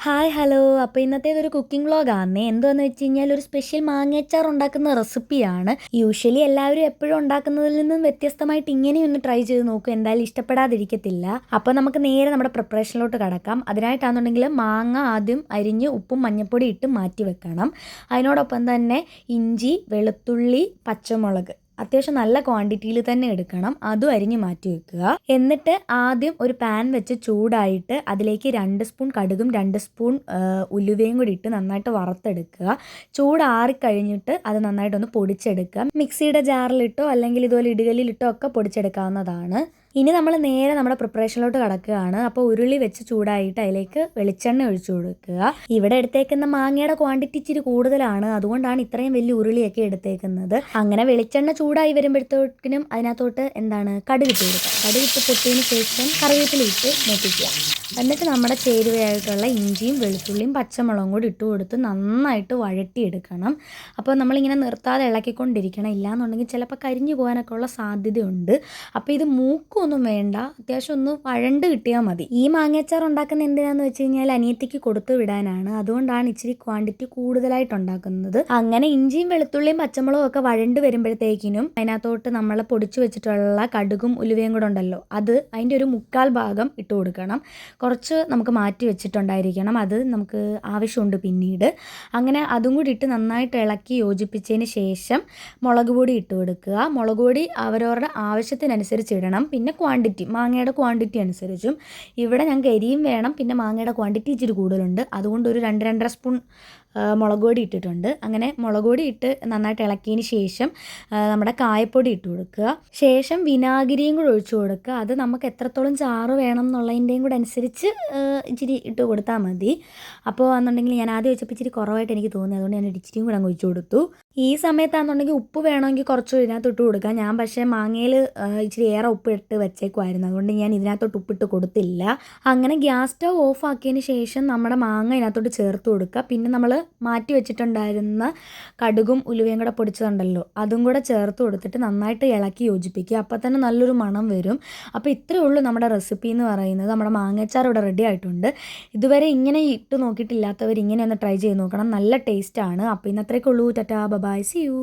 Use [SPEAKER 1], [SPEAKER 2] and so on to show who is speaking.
[SPEAKER 1] Hi hello. അപ്പോൾ ഇന്നത്തേതൊരു cooking വ്ളോഗാണേ. എന്താണെന്ന് വെച്ച് കഴിഞ്ഞാൽ ഒരു സ്പെഷ്യൽ മാങ്ങയച്ചാർ ഉണ്ടാക്കുന്ന റെസിപ്പിയാണ്. യൂഷ്വലി എല്ലാവരും എപ്പോഴും ഉണ്ടാക്കുന്നതിൽ നിന്നും വ്യത്യസ്തമായിട്ട് ഇങ്ങനെയൊന്ന് ട്രൈ ചെയ്ത് നോക്കും, എന്തായാലും ഇഷ്ടപ്പെടാതിരിക്കത്തില്ല. അപ്പോൾ നമുക്ക് നേരെ നമ്മുടെ പ്രിപ്പറേഷനിലോട്ട് കടക്കാം. അതിനായിട്ടാണെന്നുണ്ടെങ്കിൽ മാങ്ങ ആദ്യം അരിഞ്ഞ് ഉപ്പും മഞ്ഞൾപ്പൊടി ഇട്ട് മാറ്റി വെക്കണം. അതിനോടൊപ്പം തന്നെ ഇഞ്ചി, വെളുത്തുള്ളി, പച്ചമുളക് അത്യാവശ്യം നല്ല ക്വാണ്ടിറ്റിയിൽ തന്നെ എടുക്കണം, അതും അരിഞ്ഞ് മാറ്റി വെക്കുക. എന്നിട്ട് ആദ്യം ഒരു പാൻ വെച്ച് ചൂടായിട്ട് അതിലേക്ക് 2 സ്പൂൺ കടുകും 2 സ്പൂൺ ഉലുവയും കൂടി ഇട്ട് നന്നായിട്ട് വറുത്തെടുക്കുക. ചൂടാറിക്കഴിഞ്ഞിട്ട് അത് നന്നായിട്ടൊന്ന് പൊടിച്ചെടുക്കുക. മിക്സിയുടെ ജാറിലിട്ടോ അല്ലെങ്കിൽ ഇതുപോലെ ഇടുകല്ലിലിട്ടോ ഒക്കെ പൊടിച്ചെടുക്കാവുന്നതാണ്. ഇനി നമ്മൾ നേരെ നമ്മുടെ പ്രിപ്പറേഷനിലോട്ട് കടക്കുകയാണ്. അപ്പോൾ ഉരുളി വെച്ച് ചൂടായിട്ട് അതിലേക്ക് വെളിച്ചെണ്ണ ഒഴിച്ചു കൊടുക്കുക. ഇവിടെ എടുത്തേക്കുന്ന മാങ്ങയുടെ ക്വാണ്ടിറ്റി ഇച്ചിരി കൂടുതലാണ്, അതുകൊണ്ടാണ് ഇത്രയും വലിയ ഉരുളിയൊക്കെ എടുത്തേക്കുന്നത്. അങ്ങനെ വെളിച്ചെണ്ണ ചൂടായി വരുമ്പോഴത്തേക്കിനും അതിനകത്തോട്ട് കടുകിട്ട് കൊടുക്കുക. കടുകിട്ട് പൊട്ടിയതിന് ശേഷം കറിവേപ്പില ഇട്ട് മൂപ്പിക്കുക. എന്നിട്ട് നമ്മുടെ ചേരുവയായിട്ടുള്ള ഇഞ്ചിയും വെളുത്തുള്ളിയും പച്ചമുളകും കൂടി ഇട്ട് കൊടുത്ത് നന്നായിട്ട് വഴറ്റിയെടുക്കണം. അപ്പോൾ നമ്മളിങ്ങനെ നിർത്താതെ ഇളക്കിക്കൊണ്ടിരിക്കണം, ഇല്ലാന്നുണ്ടെങ്കിൽ ചിലപ്പോൾ കരിഞ്ഞു പോകാനൊക്കെ ഉള്ള സാധ്യതയുണ്ട്. അപ്പോൾ ഇത് മൂക്കൊന്നും വേണ്ട, അത്യാവശ്യം ഒന്ന് വഴണ്ട് കിട്ടിയാൽ മതി. ഈ മാങ്ങയച്ചാർ ഉണ്ടാക്കുന്ന എന്തിനാന്ന് വെച്ച് കഴിഞ്ഞാൽ അനിയത്തിക്ക് കൊടുത്തു വിടാനാണ്, അതുകൊണ്ടാണ് ഇച്ചിരി ക്വാണ്ടിറ്റി കൂടുതലായിട്ട് ഉണ്ടാക്കുന്നത്. അങ്ങനെ ഇഞ്ചിയും വെളുത്തുള്ളിയും പച്ചമുളകും ഒക്കെ വഴണ്ട് വരുമ്പോഴത്തേക്കിനും അതിനകത്തോട്ട് നമ്മൾ പൊടിച്ചു വെച്ചിട്ടുള്ള കടുകും ഉലുവയും കൂടെ ഉണ്ടല്ലോ, അത് അതിൻ്റെ ഒരു 1/4 ഭാഗം ഇട്ട് കൊടുക്കണം. കുറച്ച് നമുക്ക് മാറ്റി വെച്ചിട്ടുണ്ടായിരിക്കണം, അത് നമുക്ക് ആവശ്യമുണ്ട് പിന്നീട്. അങ്ങനെ അതും കൂടി ഇട്ട് നന്നായിട്ട് ഇളക്കി യോജിപ്പിച്ചതിന് ശേഷം മുളക് പൊടി ഇട്ട് കൊടുക്കുക. മുളക് പൊടി അവരവരുടെ ആവശ്യത്തിനനുസരിച്ച് ഇടണം, പിന്നെ ക്വാണ്ടിറ്റി മാങ്ങയുടെ ക്വാണ്ടിറ്റി അനുസരിച്ചും. ഇവിടെ ഞങ്ങൾക്ക് എരിയും വേണം, പിന്നെ മാങ്ങയുടെ ക്വാണ്ടിറ്റി ഇച്ചിരി കൂടുതലുണ്ട്, അതുകൊണ്ട് ഒരു 2-2.5 സ്പൂൺ മുളക് പൊടി ഇട്ടിട്ടുണ്ട്. അങ്ങനെ മുളക് പൊടി ഇട്ട് നന്നായിട്ട് ഇളക്കിയതിന് ശേഷം നമ്മുടെ കായപ്പൊടി ഇട്ട് കൊടുക്കുക. ശേഷം വിനാഗിരിയും കൂടെ ഒഴിച്ചു കൊടുക്കുക. അത് നമുക്ക് എത്രത്തോളം ചാറ് വേണം എന്നുള്ളതിൻ്റെയും കൂടെ അനുസരിച്ച് ഇച്ചിരി ഇട്ട് കൊടുത്താൽ മതി. അപ്പോൾ എന്നുണ്ടെങ്കിൽ ഞാൻ ആദ്യം വെച്ചപ്പോൾ ഇച്ചിരി കുറവായിട്ട് എനിക്ക് തോന്നി, അതുകൊണ്ട് ഞാൻ ഇച്ചിരിയും കൂടെ അങ്ങ് ഒഴിച്ചു കൊടുത്തു. ഈ സമയത്താണെന്നുണ്ടെങ്കിൽ ഉപ്പ് വേണമെങ്കിൽ കുറച്ച് ഇതിനകത്ത് ഇട്ട് കൊടുക്കാം. ഞാൻ പക്ഷേ മാങ്ങയിൽ ഇച്ചിരി ഏറെ ഉപ്പ് ഇട്ട് വെച്ചേക്കുമായിരുന്നു, അതുകൊണ്ട് ഞാൻ ഇതിനകത്തോട്ട് ഉപ്പിട്ട് കൊടുത്തില്ല. അങ്ങനെ ഗ്യാസ് സ്റ്റവ് ഓഫ് ആക്കിയതിന് ശേഷം നമ്മുടെ മാങ്ങ ഇതിനകത്തോട്ട് ചേർത്ത് കൊടുക്കുക. പിന്നെ നമ്മൾ മാറ്റി വെച്ചിട്ടുണ്ടായിരുന്ന കടുകും ഉലുവയും കൂടെ പൊടിച്ചതുണ്ടല്ലോ, അതും കൂടെ ചേർത്ത് കൊടുത്തിട്ട് നന്നായിട്ട് ഇളക്കി യോജിപ്പിക്കുക. അപ്പോൾ തന്നെ നല്ലൊരു മണം വരും. അപ്പോൾ ഇത്രയേ ഉള്ളൂ നമ്മുടെ റെസിപ്പി എന്ന് പറയുന്നത്. നമ്മുടെ മാങ്ങയച്ചാർ ഇവിടെ റെഡി ആയിട്ടുണ്ട്. ഇതുവരെ ഇങ്ങനെ ഇട്ട് നോക്കിയിട്ടില്ലാത്തവർ ഇങ്ങനെ ഒന്ന് ട്രൈ ചെയ്ത് നോക്കണം, നല്ല ടേസ്റ്റാണ്. അപ്പോൾ ഇന്നത്രയൊക്കെ ഉള്ളൂ. Tata bye, see U.